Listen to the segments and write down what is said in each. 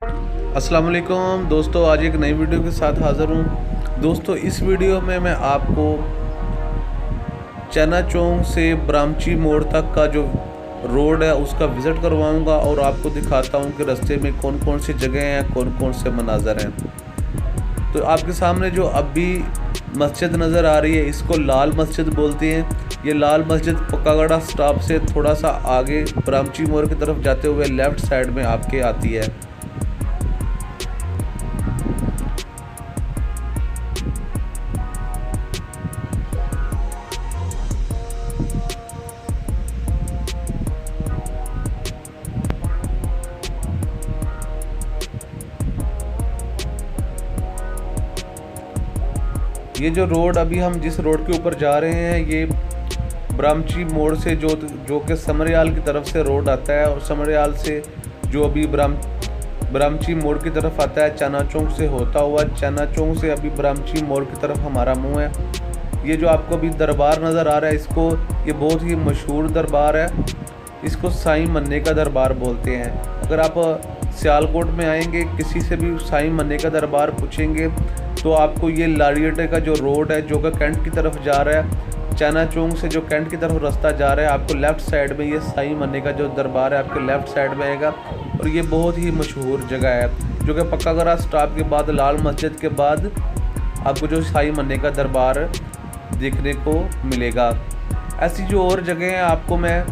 अस्सलाम वालेकुम दोस्तों, आज एक नई वीडियो के साथ हाज़िर हूँ। दोस्तों इस वीडियो में मैं आपको चैना चौक से ब्रामची मोड़ तक का जो रोड है उसका विज़िट करवाऊँगा और आपको दिखाता हूँ कि रास्ते में कौन कौन सी जगह हैं, कौन कौन से मनाज़र हैं। तो आपके सामने जो अभी मस्जिद नज़र आ रही है इसको लाल मस्जिद बोलते हैं। ये लाल मस्जिद pakagara स्टॉप से थोड़ा सा आगे ब्रामची मोड़ की तरफ जाते हुए लेफ़्ट साइड में आपके आती है। ये जो रोड अभी हम जिस रोड के ऊपर जा रहे हैं ये ब्रामची मोड़ से जो कि समरियाल की तरफ से रोड आता है और समरियाल से जो अभी ब्रामची मोड़ की तरफ आता है चैना चौक से होता हुआ चैना चौक से अभी ब्रामची मोड़ की तरफ हमारा मुंह है। ये जो आपको अभी दरबार नज़र आ रहा है ये बहुत ही मशहूर दरबार है। इसको साईं मन्ने का दरबार बोलते हैं। अगर आप सियालकोट में आएंगे किसी से भी साईं मन्ने का दरबार पूछेंगे तो आपको ये लाड़ियटे का जो रोड है जो कि कैंट की तरफ जा रहा है, चैना चौक से जो कैंट की तरफ रास्ता जा रहा है, आपको लेफ़्ट साइड में ये साईं मन्ने का जो दरबार है आपके लेफ़्ट साइड में आएगा। और ये बहुत ही मशहूर जगह है जो कि pakagara स्टॉप के बाद लाल मस्जिद के बाद आपको जो साईं मन्ने का दरबार देखने को मिलेगा। ऐसी जो और जगह हैं आपको मैं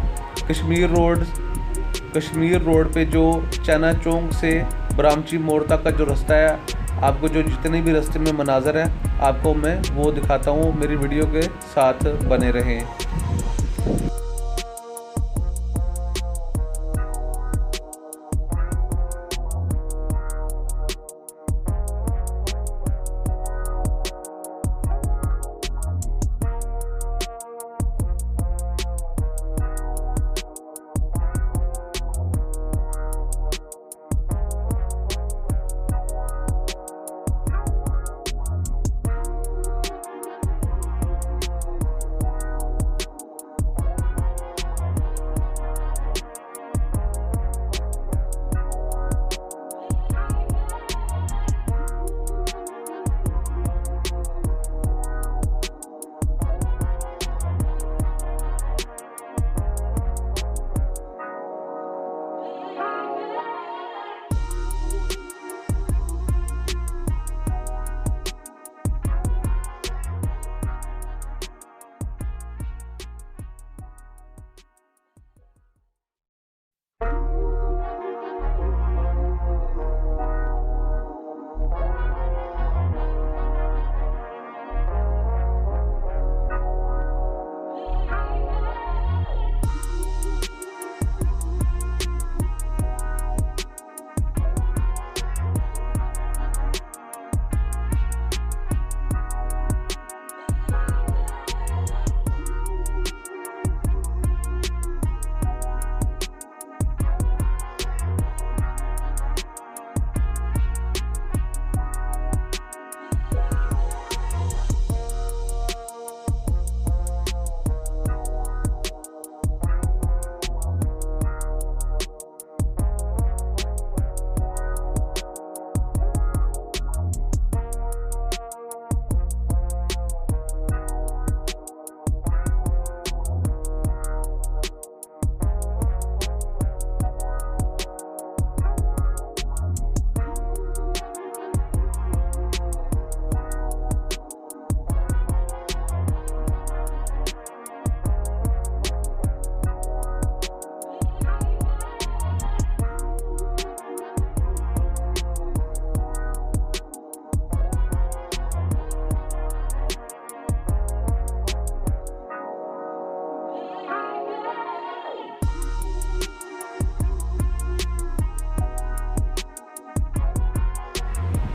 कश्मीर रोड पे जो चैना चौक से ब्रामची मोड़ तक का जो रास्ता है, आपको जो जितने भी रास्ते में मनाज़र हैं आपको मैं वो दिखाता हूँ। मेरी वीडियो के साथ बने रहें।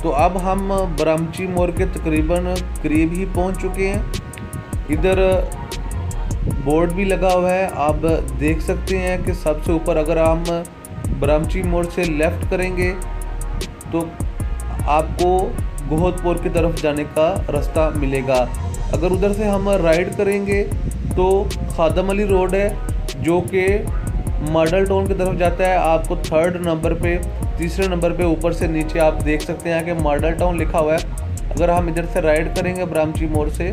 तो अब हम ब्रामची मोड़ के तकरीबन करीब ही पहुंच चुके हैं। इधर बोर्ड भी लगा हुआ है, आप देख सकते हैं कि सबसे ऊपर अगर हम ब्रामची मोड़ से लेफ़्ट करेंगे तो आपको गोहतपुर की तरफ जाने का रास्ता मिलेगा। अगर उधर से हम राइड करेंगे तो खादम अली रोड है जो कि मॉडल टाउन की तरफ जाता है। आपको 3rd नंबर पे तीसरे नंबर पे ऊपर से नीचे आप देख सकते हैं कि मॉडल टाउन लिखा हुआ है। अगर हम इधर से राइड करेंगे बरामची मोड़ से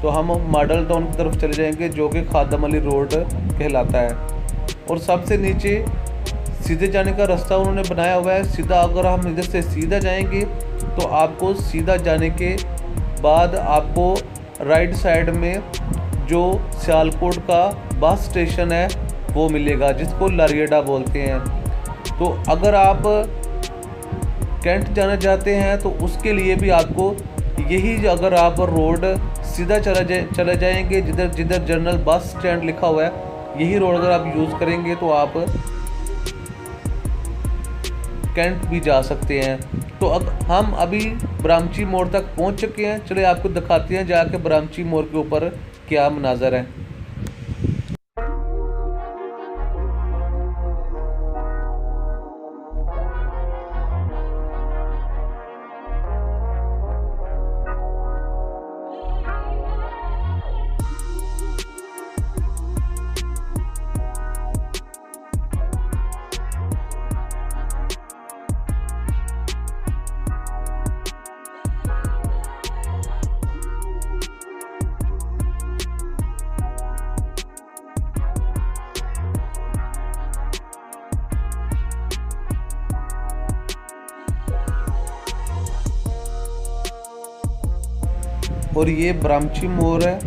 तो हम मॉडल टाउन की तरफ चले जाएंगे, जो कि खादम अली रोड कहलाता है। और सबसे नीचे सीधे जाने का रास्ता उन्होंने बनाया हुआ है सीधा। अगर हम इधर से सीधा जाएंगे तो आपको सीधा जाने के बाद आपको राइट साइड में जो सियालकोट का बस स्टेशन है वो मिलेगा, जिसको लारियडा बोलते हैं। तो अगर आप कैंट जाना चाहते हैं तो उसके लिए भी आपको यही, अगर आप रोड सीधा चले जाएंगे जिधर जिधर जनरल बस स्टैंड लिखा हुआ है, यही रोड अगर आप यूज़ करेंगे तो आप कैंट भी जा सकते हैं। तो अब हम अभी बरामची मोड़ तक पहुंच चुके हैं। चलिए आपको दिखाते हैं जाके बरामची मोड़ के ऊपर क्या मनाजर है। और ये बरामची मोड़ है,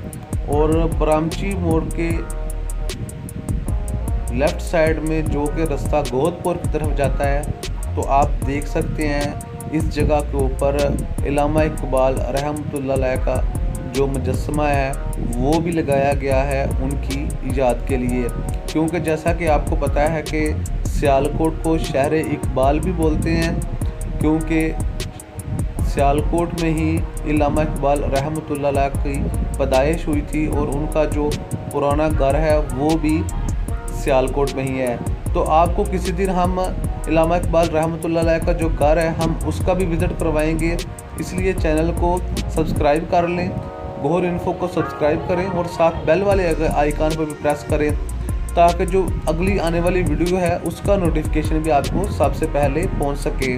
और बरामची मोड़ के लेफ़्ट साइड में जो कि रास्ता गोहतपुर की तरफ जाता है, तो आप देख सकते हैं इस जगह के ऊपर इल्लामा इकबाल रहमतुल्लाह अलैह का जो मुजस्समा है वो भी लगाया गया है उनकी इजाद के लिए। क्योंकि जैसा कि आपको पता है कि सियालकोट को शहर इकबाल भी बोलते हैं, क्योंकि सियालकोट में ही इल्लामा इकबाल रहमतुल्लाह अलैह की पैदाइश हुई थी और उनका जो पुराना घर है वो भी सियालकोट में ही है। तो आपको किसी दिन हम इल्लामा इकबाल रहमतुल्लाह अलैह का जो घर है हम उसका भी विज़िट करवाएंगे, इसलिए चैनल को सब्सक्राइब कर लें, गोहर इन्फो को सब्सक्राइब करें और साथ बेल वाले आइकन पर भी प्रेस करें, ताकि जो अगली आने वाली वीडियो है उसका नोटिफिकेशन भी आपको सबसे पहले पहुंच सके।